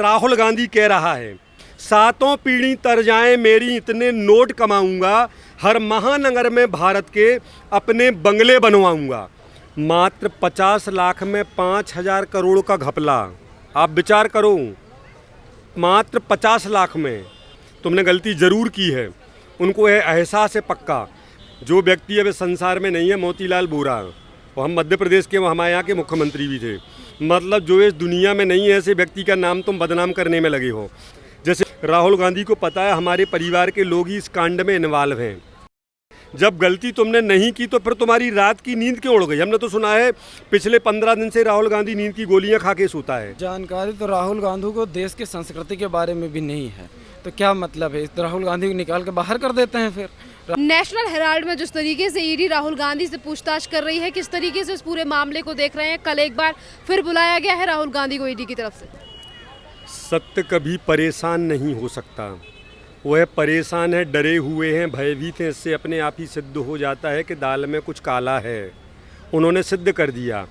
राहुल गांधी कह रहा है, सातों पीढ़ी तर जाएं मेरी, इतने नोट कमाऊंगा, हर महानगर में भारत के अपने बंगले बनवाऊंगा। मात्र 50 लाख में 5,000 करोड़ का घपला। आप विचार करो, मात्र 50 लाख में। तुमने गलती ज़रूर की है, उनको यह एहसास है पक्का। जो व्यक्ति अब संसार में नहीं है, मोतीलाल वोरा, वो हम मध्य प्रदेश के, वो हमारे यहाँ के मुख्यमंत्री भी थे। मतलब जो इस दुनिया में नहीं है, ऐसे व्यक्ति का नाम तुम बदनाम करने में लगे हो। जैसे राहुल गांधी को पता है हमारे परिवार के लोग ही इस कांड में इन्वॉल्व हैं। जब गलती तुमने नहीं की तो फिर तुम्हारी रात की नींद क्यों उड़ गई? हमने तो सुना है पिछले 15 दिन से राहुल गांधी नींद की गोलियां खा के सोता है। जानकारी तो राहुल गांधी को देश की संस्कृति के बारे में भी नहीं है, तो क्या मतलब है? तो राहुल गांधी को निकाल के बाहर कर देते हैं। फिर नेशनल हेराल्ड में जिस तरीके से ईडी राहुल गांधी से पूछताछ कर रही है, किस तरीके से इस पूरे मामले को देख रहे हैं? कल एक बार फिर बुलाया गया है राहुल गांधी को ईडी की तरफ से। सत्य कभी परेशान नहीं हो सकता। वह परेशान है, डरे हुए हैं, भयभीत हैं। इससे अपने आप ही सिद्ध हो जाता है कि दाल में कुछ काला है। उन्होंने सिद्ध कर दिया।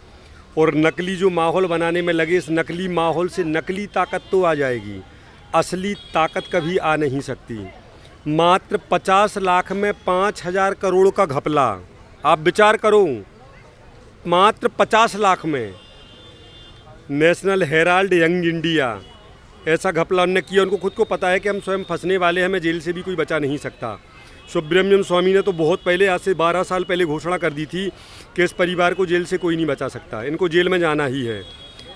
और नकली जो माहौल बनाने में लगे, इस नकली माहौल से नकली ताकत तो आ जाएगी, असली ताकत कभी आ नहीं सकती। मात्र 50 लाख में 5,000 करोड़ का घपला। आप विचार करो, मात्र 50 लाख में। नेशनल हेराल्ड, यंग इंडिया, ऐसा घपला उन्होंने किया। उनको खुद को पता है कि हम स्वयं फंसने वाले हैं, हमें जेल से भी कोई बचा नहीं सकता। सुब्रमण्यम स्वामी ने तो बहुत पहले, आज से 12 साल पहले घोषणा कर दी थी कि इस परिवार को जेल से कोई नहीं बचा सकता, इनको जेल में जाना ही है।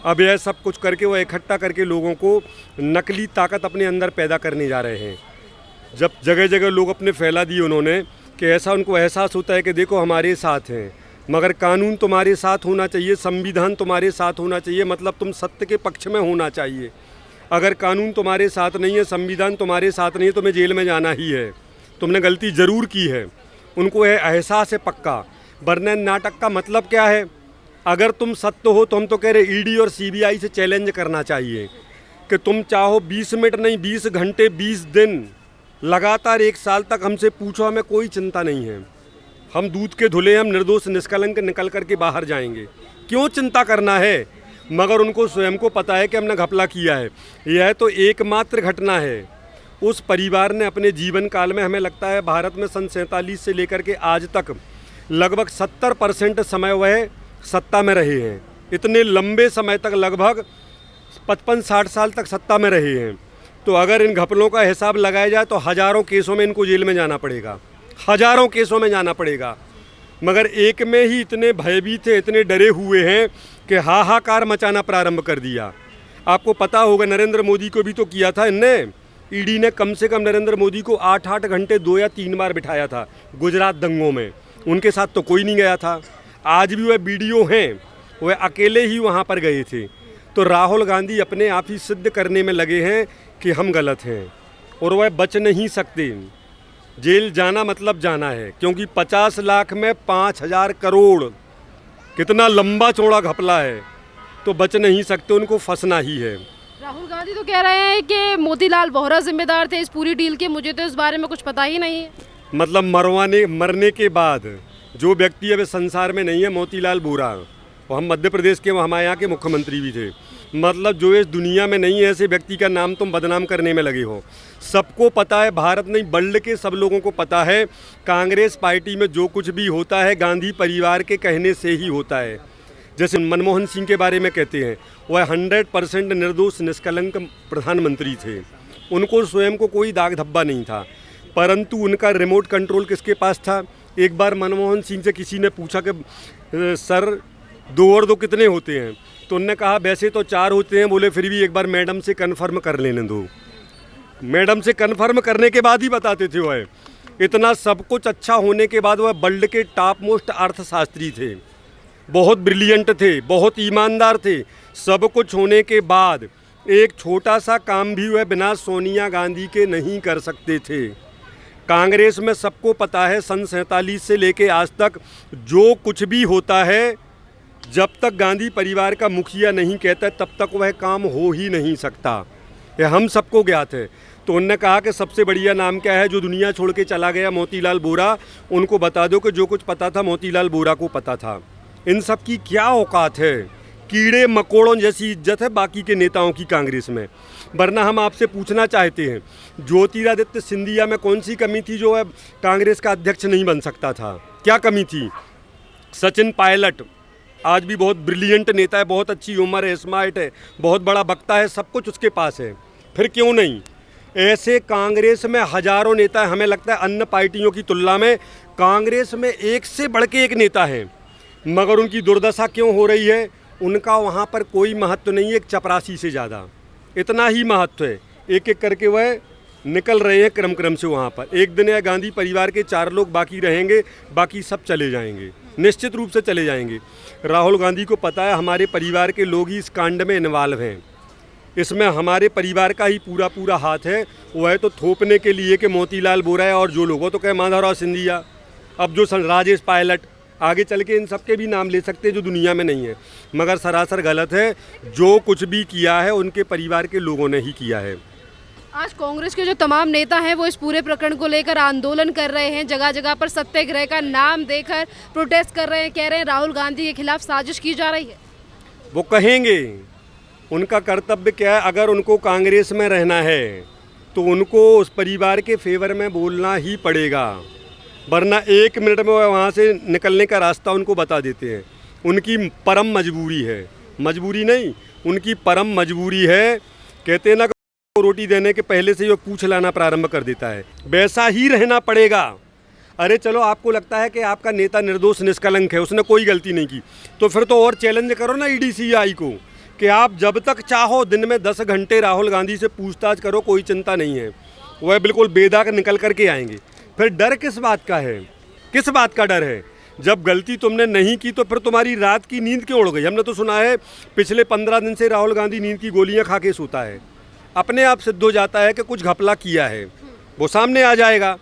अब यह सब कुछ करके वो इकट्ठा करके लोगों को नकली ताकत अपने अंदर पैदा करने जा रहे हैं। जब जगह जगह लोग अपने फैला दिए उन्होंने कि ऐसा उनको एहसास होता है कि देखो हमारे साथ हैं, मगर कानून तुम्हारे साथ होना चाहिए, संविधान तुम्हारे साथ होना चाहिए, मतलब तुम सत्य के पक्ष में होना चाहिए। अगर कानून तुम्हारे साथ नहीं है, संविधान तुम्हारे साथ नहीं है, तुम्हें जेल में जाना ही है। तुमने गलती ज़रूर की है, उनको यह एहसास है पक्का। वरना नाटक का मतलब क्या है? अगर तुम सत्य हो तो हम तो कह रहे ईडी और सीबीआई से चैलेंज करना चाहिए कि तुम चाहो 20 मिनट नहीं, 20 घंटे, 20 दिन लगातार 1 साल तक हमसे पूछो, हमें कोई चिंता नहीं है। हम दूध के धुले, हम निर्दोष निष्कलंक निकल करके बाहर जाएंगे। क्यों चिंता करना है? मगर उनको स्वयं को पता है कि हमने घपला किया है। यह तो एकमात्र घटना है। उस परिवार ने अपने जीवन काल में, हमें लगता है भारत में सन 47 से लेकर के आज तक लगभग 70% समय वह सत्ता में रहे हैं। इतने लंबे समय तक, लगभग 55-60 साल तक सत्ता में रहे हैं। तो अगर इन घपलों का हिसाब लगाया जाए तो हज़ारों केसों में इनको जेल में जाना पड़ेगा, हज़ारों केसों में जाना पड़ेगा। मगर एक में ही इतने भयभीत थे, इतने डरे हुए हैं कि हाहाकार मचाना प्रारंभ कर दिया। आपको पता होगा नरेंद्र मोदी को भी तो किया था इनने। ईडी ने कम से कम नरेंद्र मोदी को 8-8 घंटे 2 या 3 बार बिठाया था गुजरात दंगों में। उनके साथ तो कोई नहीं गया था। आज भी वह वीडियो हैं, वह अकेले ही वहाँ पर गए थे। तो राहुल गांधी अपने आप ही सिद्ध करने में लगे हैं कि हम गलत हैं और वह बच नहीं सकते। जेल जाना मतलब जाना है, क्योंकि 50 लाख में 5,000 करोड़ कितना लंबा चौड़ा घपला है। तो बच नहीं सकते, उनको फंसना ही है। राहुल गांधी तो कह रहे हैं कि मोतीलाल वोरा जिम्मेदार थे इस पूरी डील के। मुझे तो इस बारे में कुछ पता ही नहीं है। मतलब मरने के बाद जो व्यक्ति अब संसार में नहीं है, मोतीलाल वोरा, वो हम मध्य प्रदेश के, वो हमारे यहाँ के मुख्यमंत्री भी थे। मतलब जो इस दुनिया में नहीं है, ऐसे व्यक्ति का नाम तुम बदनाम करने में लगे हो। सबको पता है, भारत नहीं वर्ल्ड के सब लोगों को पता है, कांग्रेस पार्टी में जो कुछ भी होता है गांधी परिवार के कहने से ही होता है। जैसे मनमोहन सिंह के बारे में कहते हैं, वह 100% निर्दोष निष्कलंक प्रधानमंत्री थे। उनको स्वयं को कोई दाग धब्बा नहीं था, परंतु उनका रिमोट कंट्रोल किसके पास था? एक बार मनमोहन सिंह से किसी ने पूछा कि सर 2 और 2 कितने होते हैं? तो उन्होंने कहा वैसे तो 4 होते हैं। बोले फिर भी एक बार मैडम से कन्फर्म कर लेने दो। मैडम से कन्फर्म करने के बाद ही बताते थे। वह इतना सब कुछ अच्छा होने के बाद वह वर्ल्ड के टॉप मोस्ट अर्थशास्त्री थे, बहुत ब्रिलियंट थे, बहुत ईमानदार थे। सब कुछ होने के बाद एक छोटा सा काम भी वह बिना सोनिया गांधी के नहीं कर सकते थे। कांग्रेस में सबको पता है, सन 47 से लेके आज तक जो कुछ भी होता है, जब तक गांधी परिवार का मुखिया नहीं कहता तब तक वह काम हो ही नहीं सकता। यह हम सबको ज्ञात है। तो उन्होंने कहा कि सबसे बढ़िया नाम क्या है? जो दुनिया छोड़ के चला गया मोतीलाल वोरा, उनको बता दो कि जो कुछ पता था मोतीलाल वोरा को पता था। इन सब की क्या औकात है? कीड़े मकोड़ों जैसी इज्जत है बाकी के नेताओं की कांग्रेस में। वरना हम आपसे पूछना चाहते हैं, ज्योतिरादित्य सिंधिया में कौन सी कमी थी जो है कांग्रेस का अध्यक्ष नहीं बन सकता था? क्या कमी थी? सचिन पायलट आज भी बहुत ब्रिलियंट नेता है, बहुत अच्छी उम्र है, स्मार्ट है, बहुत बड़ा वक्ता है, सब कुछ उसके पास है, फिर क्यों नहीं? ऐसे कांग्रेस में हजारों नेता है। हमें लगता है अन्य पार्टियों की तुलना में कांग्रेस में एक से बढ़ के एक नेता है, मगर उनकी दुर्दशा क्यों हो रही है? उनका वहाँ पर कोई महत्व नहीं है, एक चपरासी से ज़्यादा, इतना ही महत्व है। एक एक करके वह निकल रहे हैं क्रम क्रम से वहाँ पर। एक दिन यह गांधी परिवार के 4 लोग बाकी रहेंगे, बाकी सब चले जाएंगे, निश्चित रूप से चले जाएंगे। राहुल गांधी को पता है हमारे परिवार के लोग ही इस कांड में इन्वॉल्व हैं, इसमें हमारे परिवार का ही पूरा पूरा हाथ है। वह तो थोपने के लिए कि मोतीलाल वोरा और जो लोगों तो कहे माधवराव सिंधिया, अब जो राजेश पायलट, आगे चल के इन सब के भी नाम ले सकते हैं जो दुनिया में नहीं है, मगर सरासर गलत है। जो कुछ भी किया है उनके परिवार के लोगों ने ही किया है। आज कांग्रेस के जो तमाम नेता हैं वो इस पूरे प्रकरण को लेकर आंदोलन कर रहे हैं, जगह जगह पर सत्याग्रह का नाम देकर प्रोटेस्ट कर रहे हैं, कह रहे हैं राहुल गांधी के खिलाफ साजिश की जा रही है। वो कहेंगे, उनका कर्तव्य क्या है? अगर उनको कांग्रेस में रहना है तो उनको उस परिवार के फेवर में बोलना ही पड़ेगा, वरना 1 मिनट में वह वहाँ से निकलने का रास्ता उनको बता देते हैं। उनकी परम मजबूरी है, मजबूरी नहीं, उनकी परम मजबूरी है। कहते हैं ना, रोटी देने के पहले से वो पूछ लाना प्रारंभ कर देता है, वैसा ही रहना पड़ेगा। अरे चलो, आपको लगता है कि आपका नेता निर्दोष निष्कलंक है, उसने कोई गलती नहीं की, तो फिर तो और चैलेंज करो ना ईडी सीबीआई को कि आप जब तक चाहो दिन में 10 घंटे राहुल गांधी से पूछताछ करो, कोई चिंता नहीं है, वह बिल्कुल बेदाग निकल करके आएंगे। फिर डर किस बात का है? किस बात का डर है? जब गलती तुमने नहीं की तो फिर तुम्हारी रात की नींद क्यों उड़ गई? हमने तो सुना है पिछले 15 दिन से राहुल गांधी नींद की गोलियां खा के सोता है। अपने आप सिद्ध हो जाता है कि कुछ घपला किया है, वो सामने आ जाएगा।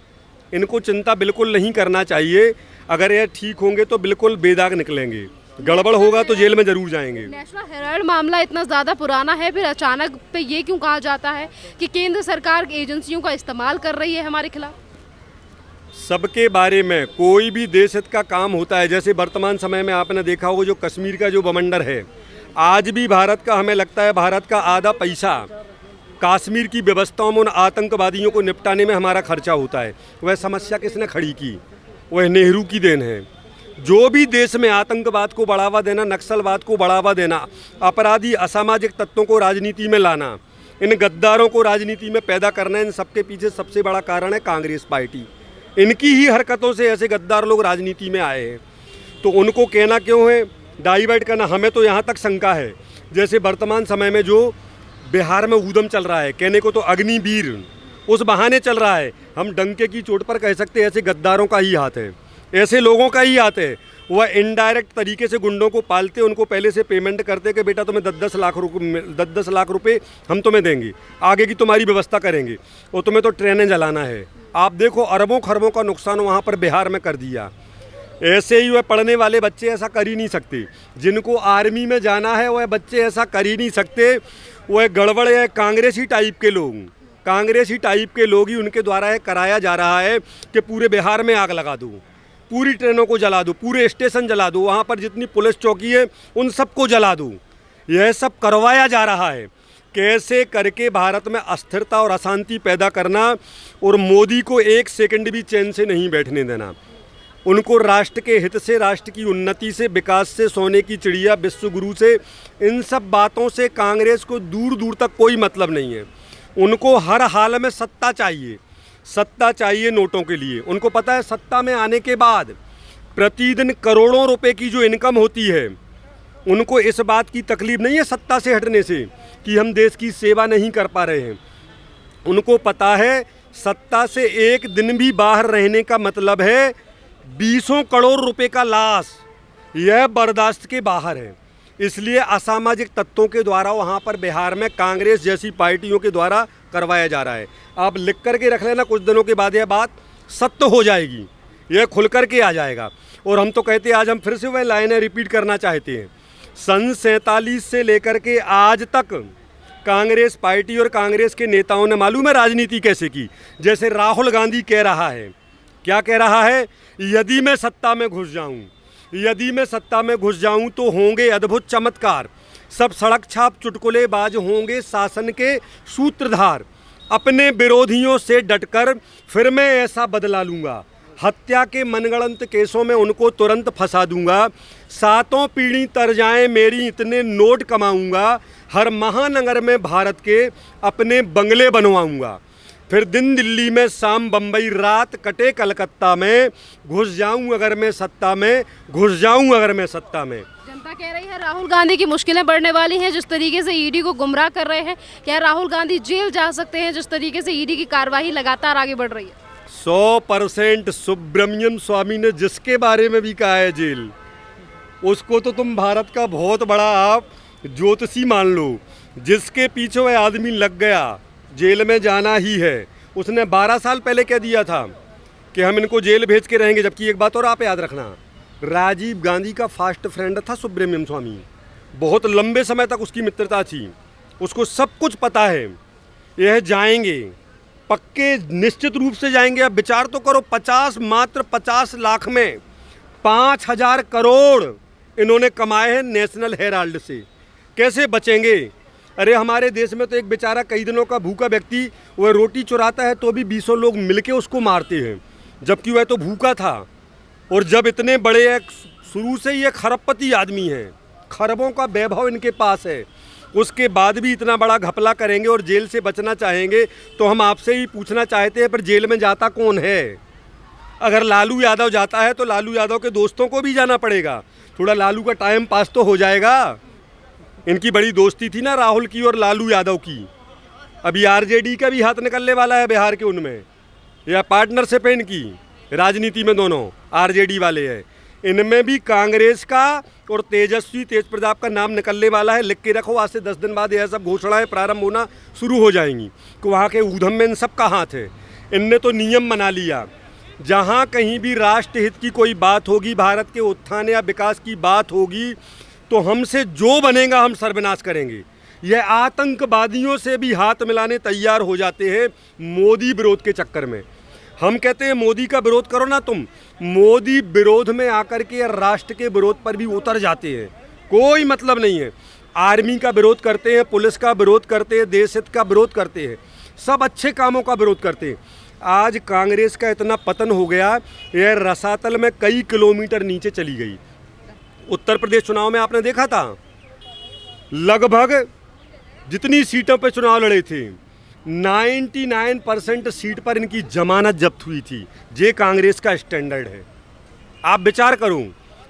इनको चिंता बिल्कुल नहीं करना चाहिए। अगर ये ठीक होंगे तो बिल्कुल बेदाग निकलेंगे, गड़बड़ होगा तो जेल में जरूर जाएंगे। नेशनल हेराल्ड मामला इतना ज़्यादा पुराना है, फिर अचानक पे ये क्यों कहा जाता है कि केंद्र सरकार एजेंसियों का इस्तेमाल कर रही है हमारे खिलाफ? सबके बारे में कोई भी देश हित का काम होता है। जैसे वर्तमान समय में आपने देखा होगा जो कश्मीर का जो बवंडर है, आज भी भारत का, हमें लगता है भारत का आधा पैसा कश्मीर की व्यवस्थाओं में उन आतंकवादियों को निपटाने में हमारा खर्चा होता है। वह समस्या किसने खड़ी की? वह नेहरू की देन है। जो भी देश में आतंकवाद को बढ़ावा देना, नक्सलवाद को बढ़ावा देना, अपराधी असामाजिक तत्वों को राजनीति में लाना, इन गद्दारों को राजनीति में पैदा करना, इन सबके पीछे सबसे बड़ा कारण है कांग्रेस पार्टी। इनकी ही हरकतों से ऐसे गद्दार लोग राजनीति में आए हैं। तो उनको कहना क्यों है, डाइवर्ट करना? हमें तो यहाँ तक शंका है, जैसे वर्तमान समय में जो बिहार में ऊधम चल रहा है, कहने को तो अग्निवीर उस बहाने चल रहा है, हम डंके की चोट पर कह सकते हैं ऐसे गद्दारों का ही हाथ है, ऐसे लोगों का ही हाथ है। वह इनडायरेक्ट तरीके से गुंडों को पालते, उनको पहले से पेमेंट करते कि बेटा तुम्हें 10-10 लाख रुपए हम तुम्हें देंगे, आगे की तुम्हारी व्यवस्था करेंगे, और तुम्हें तो ट्रेनें जलाना है। आप देखो अरबों खरबों का नुकसान वहाँ पर बिहार में कर दिया। ऐसे ही वह पढ़ने वाले बच्चे ऐसा कर ही नहीं सकते, जिनको आर्मी में जाना है वह बच्चे ऐसा कर ही नहीं सकते। वह गड़बड़ है, कांग्रेसी टाइप के लोग, कांग्रेसी टाइप के लोग ही उनके द्वारा है कराया जा रहा है कि पूरे बिहार में आग लगा दो, पूरी ट्रेनों को जला दो, पूरे स्टेशन जला दो, वहाँ पर जितनी पुलिस चौकी है उन सबको जला दो। यह सब करवाया जा रहा है कैसे करके भारत में अस्थिरता और अशांति पैदा करना, और मोदी को 1 सेकंड भी चैन से नहीं बैठने देना। उनको राष्ट्र के हित से, राष्ट्र की उन्नति से, विकास से, सोने की चिड़िया, विश्व गुरु से, इन सब बातों से कांग्रेस को दूर दूर तक कोई मतलब नहीं है। उनको हर हाल में सत्ता चाहिए, सत्ता चाहिए नोटों के लिए। उनको पता है सत्ता में आने के बाद प्रतिदिन करोड़ों रुपए की जो इनकम होती है, उनको इस बात की तकलीफ नहीं है सत्ता से हटने से कि हम देश की सेवा नहीं कर पा रहे हैं। उनको पता है सत्ता से एक दिन भी बाहर रहने का मतलब है 20 करोड़ रुपए का लॉस, यह बर्दाश्त के बाहर है। इसलिए असामाजिक तत्वों के द्वारा वहाँ पर बिहार में कांग्रेस जैसी पार्टियों के द्वारा करवाया जा रहा है। आप लिख करके रख लेना, कुछ दिनों के बाद यह बात सत्य हो जाएगी, यह खुल करके आ जाएगा। और हम तो कहते हैं, आज हम फिर से वह लाइनें रिपीट करना चाहते हैं, सन 47 से लेकर के आज तक कांग्रेस पार्टी और कांग्रेस के नेताओं ने मालूम है राजनीति कैसे की। जैसे राहुल गांधी कह रहा है, क्या कह रहा है, यदि मैं सत्ता में घुस जाऊं, यदि मैं सत्ता में घुस जाऊं तो होंगे अद्भुत चमत्कार। सब सड़क छाप चुटकुलेबाज होंगे शासन के सूत्रधार। अपने विरोधियों से डटकर फिर मैं ऐसा बदला लूँगा, हत्या के मनगढ़ंत केसों में उनको तुरंत फंसा दूंगा। 7 पीढ़ी तर जाएं मेरी इतने नोट कमाऊंगा, हर महानगर में भारत के अपने बंगले बनवाऊंगा। फिर दिन दिल्ली में, शाम बम्बई, रात कटे कलकत्ता में, घुस जाऊं अगर मैं सत्ता में, घुस जाऊं अगर मैं सत्ता में। जनता कह रही है राहुल गांधी की मुश्किलें बढ़ने वाली हैं, जिस तरीके से ईडी को गुमराह कर रहे हैं। क्या राहुल गांधी जेल जा सकते हैं जिस तरीके से ईडी की कार्रवाई लगातार आगे बढ़ रही है? 100% सुब्रमण्यम स्वामी ने जिसके बारे में भी कहा है जेल, उसको तो तुम भारत का बहुत बड़ा आप ज्योतिषी मान लो। जिसके पीछे वह आदमी लग गया, जेल में जाना ही है। उसने 12 साल पहले कह दिया था कि हम इनको जेल भेज के रहेंगे। जबकि एक बात और आप याद रखना, राजीव गांधी का फास्ट फ्रेंड था सुब्रमण्यम स्वामी। बहुत लंबे समय तक उसकी मित्रता थी, उसको सब कुछ पता है। यह जाएंगे, पक्के निश्चित रूप से जाएंगे। अब विचार तो करो, मात्र 50 लाख में 5000 करोड़ इन्होंने कमाए हैं नेशनल हेराल्ड से। कैसे बचेंगे? अरे हमारे देश में तो एक बेचारा कई दिनों का भूखा व्यक्ति वह रोटी चुराता है तो भी 20 लोग मिलके उसको मारते हैं, जबकि वह तो भूखा था। और जब इतने बड़े शुरू से ये खरबपति आदमी हैं, खरबों का वैभव इनके पास है, उसके बाद भी इतना बड़ा घपला करेंगे और जेल से बचना चाहेंगे। तो हम आपसे ही पूछना चाहते हैं, पर जेल में जाता कौन है? अगर लालू यादव जाता है तो लालू यादव के दोस्तों को भी जाना पड़ेगा। थोड़ा लालू का टाइम पास तो हो जाएगा। इनकी बड़ी दोस्ती थी ना राहुल की और लालू यादव की। अभी आरजेडी का भी हाथ निकलने वाला है बिहार के उनमें, या पार्टनरशिप है इनकी राजनीति में, दोनों आरजेडी वाले हैं। इनमें भी कांग्रेस का और तेजस्वी तेज प्रताप का नाम निकलने वाला है। लिख के रखो, आज से 10 दिन बाद यह सब घोषणाएं प्रारंभ होना शुरू हो जाएंगी कि वहाँ के ऊधम में इन सब का हाथ है। इनने तो नियम बना लिया, जहाँ कहीं भी राष्ट्र हित की कोई बात होगी, भारत के उत्थान या विकास की बात होगी, तो हमसे जो बनेगा हम सर्वनाश करेंगे। यह आतंकवादियों से भी हाथ मिलाने तैयार हो जाते हैं मोदी विरोध के चक्कर में। हम कहते हैं मोदी का विरोध करो ना तुम, मोदी विरोध में आकर के राष्ट्र के विरोध पर भी उतर जाते हैं। कोई मतलब नहीं है। आर्मी का विरोध करते हैं, पुलिस का विरोध करते हैं, देश हित का विरोध करते हैं, सब अच्छे कामों का विरोध करते हैं। आज कांग्रेस का इतना पतन हो गया, यह रसातल में कई किलोमीटर नीचे चली गई। उत्तर प्रदेश चुनाव में आपने देखा था, लगभग जितनी सीटों पर चुनाव लड़े थे 99% सीट पर इनकी जमानत जब्त हुई थी। ये कांग्रेस का स्टैंडर्ड है। आप विचार करो,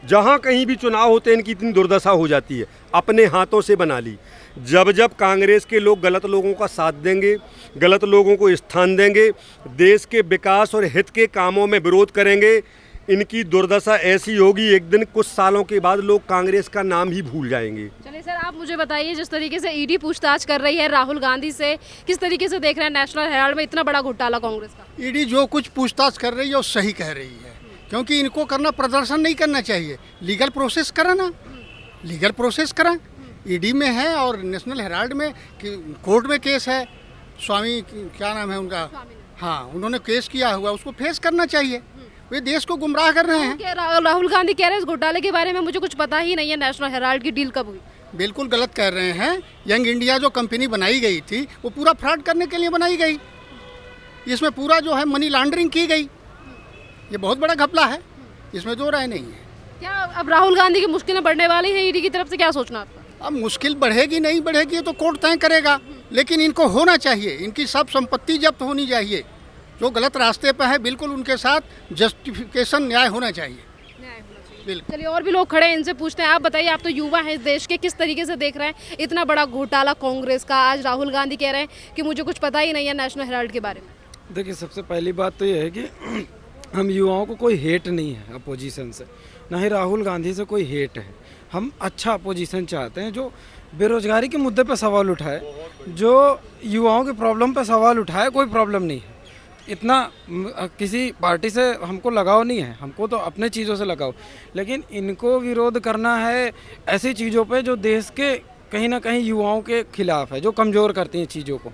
जहाँ कहीं भी चुनाव होते हैं इनकी इतनी दुर्दशा हो जाती है। अपने हाथों से बना ली। जब जब कांग्रेस के लोग गलत लोगों का साथ देंगे, गलत लोगों को स्थान देंगे, देश के विकास और हित के कामों में विरोध करेंगे, इनकी दुर्दशा ऐसी होगी, एक दिन कुछ सालों के बाद लोग कांग्रेस का नाम ही भूल जाएंगे। चलिए सर, आप मुझे बताइए, जिस तरीके से ईडी पूछताछ कर रही है राहुल गांधी से, किस तरीके से देख रहे हैं नेशनल हेराल्ड में इतना बड़ा घोटाला कांग्रेस का? ईडी जो कुछ पूछताछ कर रही है वो सही कह रही है, क्योंकि इनको करना प्रदर्शन नहीं करना चाहिए। लीगल प्रोसेस करा ना, लीगल प्रोसेस करा। ईडी में है और नेशनल हेराल्ड में कोर्ट में केस है। स्वामी क्या नाम है उनका, हाँ, उन्होंने केस किया हुआ, उसको फेस करना चाहिए। वे देश को गुमराह कर रहे हैं। राहुल गांधी कह रहे हैं इस घोटाले के बारे में मुझे कुछ पता ही नहीं है, नेशनल हेराल्ड की डील कब हुई? बिल्कुल गलत कह रहे हैं। यंग इंडिया जो कंपनी बनाई गई थी वो पूरा फ्रॉड करने के लिए बनाई गई। इसमें पूरा जो है मनी लॉन्ड्रिंग की गई। ये बहुत बड़ा घपला है, इसमें दो राय नहीं है। क्या अब राहुल गांधी की मुश्किलें बढ़ने वाली हैं ईडी की तरफ से, क्या सोचना आपका? अब मुश्किल बढ़ेगी नहीं बढ़ेगी ये तो कोर्ट तय करेगा, लेकिन इनको होना चाहिए, इनकी सब संपत्ति जब्त होनी चाहिए। जो गलत रास्ते पर है बिल्कुल उनके साथ जस्टिफिकेशन न्याय होना चाहिए। बिल्कुल। चलिए, और भी लोग खड़े हैं, इनसे पूछते हैं। आप बताइए, आप तो युवा हैं इस देश के, किस तरीके से देख रहे हैं इतना बड़ा घोटाला कांग्रेस का? आज राहुल गांधी कह रहे हैं कि मुझे कुछ पता ही नहीं है नेशनल हेराल्ड के बारे में। देखिए, सबसे पहली बात तो ये है कि हम युवाओं को कोई हेट नहीं है अपोजिशन से, ना ही राहुल गांधी से कोई हेट है। हम अच्छा अपोजिशन चाहते हैं जो बेरोजगारी के मुद्दे पर सवाल उठाए, जो युवाओं के प्रॉब्लम पर सवाल उठाए। कोई प्रॉब्लम नहीं है, इतना किसी पार्टी से हमको लगाव नहीं है, हमको तो अपने चीज़ों से लगाव। लेकिन इनको विरोध करना है ऐसी चीज़ों पे जो देश के कहीं ना कहीं युवाओं के खिलाफ है, जो कमज़ोर करती हैं चीज़ों को।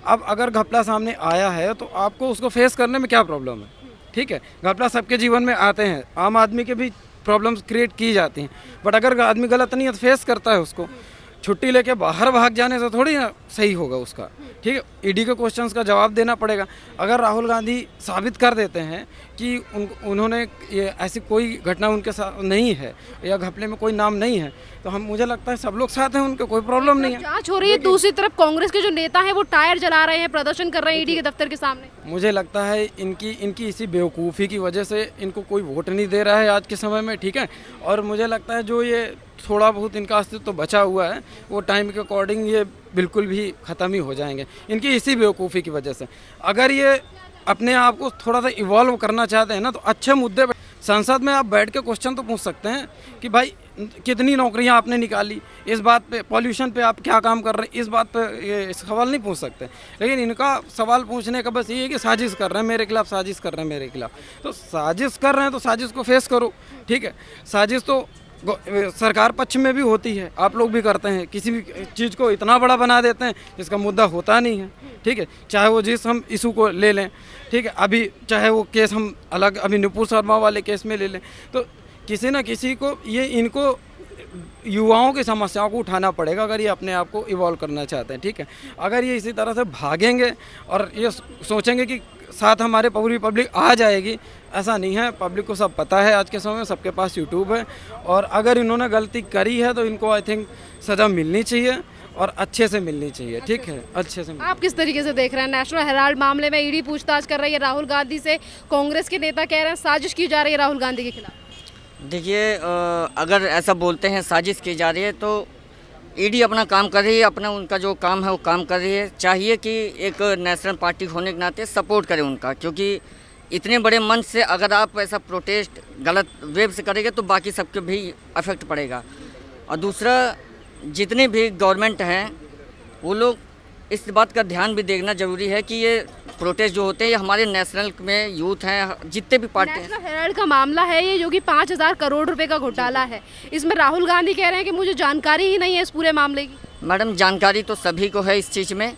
अब अगर घपला सामने आया है तो आपको उसको फेस करने में क्या प्रॉब्लम है? ठीक है, घपला सबके जीवन में आते हैं, आम आदमी के भी प्रॉब्लम्स क्रिएट की जाती हैं, बट अगर आदमी गलत नहीं है तो फेस करता है उसको। छुट्टी लेके बाहर भाग जाने से थोड़ी ना सही होगा उसका, ठीक है। ईडी के क्वेश्चंस का जवाब देना पड़ेगा। अगर राहुल गांधी साबित कर देते हैं कि उन्होंने ये ऐसी कोई घटना उनके साथ नहीं है या घपले में कोई नाम नहीं है, तो मुझे लगता है सब लोग साथ हैं, उनके कोई प्रॉब्लम नहीं है। जांच हो रही है, दूसरी तरफ कांग्रेस के जो नेता हैं वो टायर जला रहे हैं, प्रदर्शन कर रहे हैं ईडी के दफ्तर के सामने। मुझे लगता है इनकी इसी बेवकूफ़ी की वजह से इनको कोई वोट नहीं दे रहा है आज के समय में, ठीक है। और मुझे लगता है जो ये थोड़ा बहुत इनका अस्तित्व तो बचा हुआ है, वो टाइम के अकॉर्डिंग ये बिल्कुल भी ख़त्म ही हो जाएंगे, इनकी इसी बेवकूफ़ी की वजह से। अगर ये अपने आप को थोड़ा सा इवॉल्व करना चाहते हैं ना, तो अच्छे मुद्दे पर संसद में आप बैठ के क्वेश्चन तो पूछ सकते हैं कि भाई कितनी नौकरियां आपने निकाली, इस बात पे, पॉल्यूशन पे आप क्या काम कर रहे हैं, इस बात पे ये सवाल नहीं पूछ सकते। लेकिन इनका सवाल पूछने का बस ये है कि साजिश कर रहे हैं मेरे खिलाफ, साजिश कर रहे हैं मेरे खिलाफ। तो साजिश कर रहे हैं तो साजिश को फेस करो, ठीक है। साजिश तो सरकार पक्ष में भी होती है, आप लोग भी करते हैं, किसी भी चीज़ को इतना बड़ा बना देते हैं जिसका मुद्दा होता नहीं है, ठीक है। चाहे वो जिस हम इशू को ले लें, ठीक है, अभी चाहे वो केस हम अलग अभी नुपुर शर्मा वाले केस में ले लें, तो किसी न किसी को इनको युवाओं की समस्याओं को उठाना पड़ेगा अगर ये अपने आप को इवॉल्व करना चाहते हैं, ठीक है। अगर ये इसी तरह से भागेंगे और ये सोचेंगे कि साथ हमारे पूरी पब्लिक आ जाएगी, ऐसा नहीं है। पब्लिक को सब पता है, आज के समय में सबके पास यूट्यूब है, और अगर इन्होंने गलती करी है तो इनको आई थिंक सज़ा मिलनी चाहिए और अच्छे से मिलनी चाहिए, ठीक है, अच्छे से। आप किस तरीके से देख रहे हैं नेशनल हेराल्ड मामले में ईडी पूछताछ कर रही है राहुल गांधी से, कांग्रेस के नेता कह रहे हैं साजिश की जा रही है राहुल गांधी के खिलाफ। देखिए, अगर ऐसा बोलते हैं साजिश की जा रही है, तो ईडी अपना काम कर रही है, अपना उनका जो काम है वो काम कर रही है। चाहिए कि एक नेशनल पार्टी होने के नाते सपोर्ट करें उनका, क्योंकि इतने बड़े मंच से अगर आप ऐसा प्रोटेस्ट गलत वेब से करेंगे तो बाकी सबके भी अफेक्ट पड़ेगा। और दूसरा, जितने भी गवर्नमेंट हैं वो लोग इस बात का ध्यान भी देखना ज़रूरी है कि ये प्रोटेस्ट जो होते हैं ये हमारे नेशनल में यूथ हैं, जितने भी पार्टी। नेशनल हेराल्ड का मामला है ये, जो कि 5,000 करोड़ रुपए का घोटाला है। इसमें राहुल गांधी कह रहे हैं कि मुझे जानकारी ही नहीं है इस पूरे मामले की। मैडम, जानकारी तो सभी को है इस चीज़ में,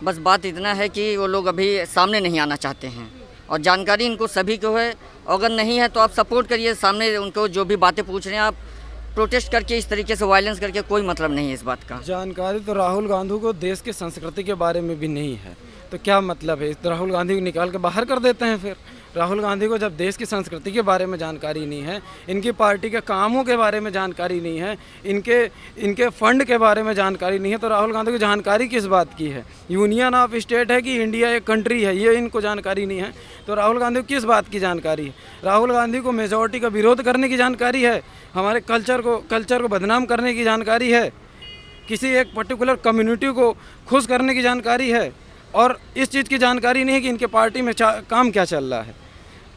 बस बात इतना है कि वो लोग अभी सामने नहीं आना चाहते हैं, और जानकारी इनको सभी को है। अगर नहीं है तो आप सपोर्ट करिए, सामने उनको जो भी बातें पूछ रहे हैं आप प्रोटेस्ट करके, इस तरीके से वायलेंस करके कोई मतलब नहीं है इस बात का। जानकारी तो राहुल गांधी को देश की संस्कृति के बारे में भी नहीं है, तो क्या मतलब है, तो राहुल गांधी को निकाल के बाहर कर देते हैं। फिर राहुल गांधी को जब देश की संस्कृति के बारे में जानकारी नहीं है, इनकी पार्टी के कामों के बारे में जानकारी नहीं है, इनके फंड के बारे में जानकारी नहीं है, तो राहुल गांधी को जानकारी किस बात की है। यूनियन ऑफ स्टेट है कि इंडिया एक कंट्री है, ये इनको जानकारी नहीं है, तो राहुल गांधी को किस बात की जानकारी है। राहुल गांधी को मेजॉरिटी का विरोध करने की जानकारी है, हमारे कल्चर को बदनाम करने की जानकारी है, किसी एक पर्टिकुलर कम्युनिटी को खुश करने की जानकारी है, और इस चीज़ की जानकारी नहीं है कि इनके पार्टी में काम क्या चल रहा है।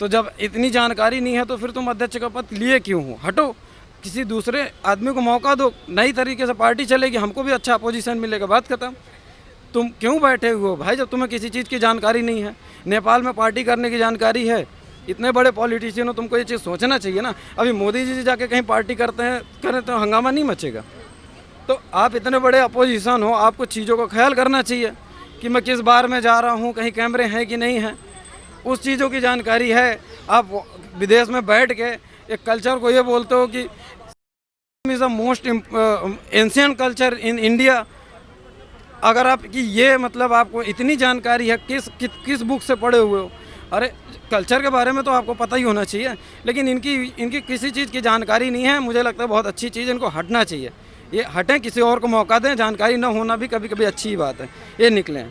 तो जब इतनी जानकारी नहीं है तो फिर तुम अध्यक्ष का पद लिए क्यों हो, हटो, किसी दूसरे आदमी को मौका दो, नई तरीके से पार्टी चलेगी, हमको भी अच्छा पोजीशन मिलेगा, बात खत्म। तुम क्यों बैठे हुए हो भाई जब तुम्हें किसी चीज़ की जानकारी नहीं है। नेपाल में पार्टी करने की जानकारी है, इतने बड़े पॉलिटिशियन हो, तुमको ये चीज़ सोचना चाहिए ना। अभी मोदी जी जाके कहीं पार्टी करें तो हंगामा नहीं मचेगा। तो आप इतने बड़े अपोजिशन हो, आपको चीज़ों का ख्याल करना चाहिए कि मैं किस बार में जा रहा हूँ, कहीं कैमरे हैं कि नहीं हैं, उस चीज़ों की जानकारी है। आप विदेश में बैठ के एक कल्चर को ये बोलते हो कि is the most ancient culture in India. अगर आप कि ये मतलब आपको इतनी जानकारी है, किस बुक से पढ़े हुए हो। अरे कल्चर के बारे में तो आपको पता ही होना चाहिए, लेकिन इनकी किसी चीज़ की जानकारी नहीं है। मुझे लगता है बहुत अच्छी चीज़, इनको हटना चाहिए। ये हटें, किसी और को मौका दें। जानकारी न होना भी कभी कभी अच्छी बात है, ये निकलें।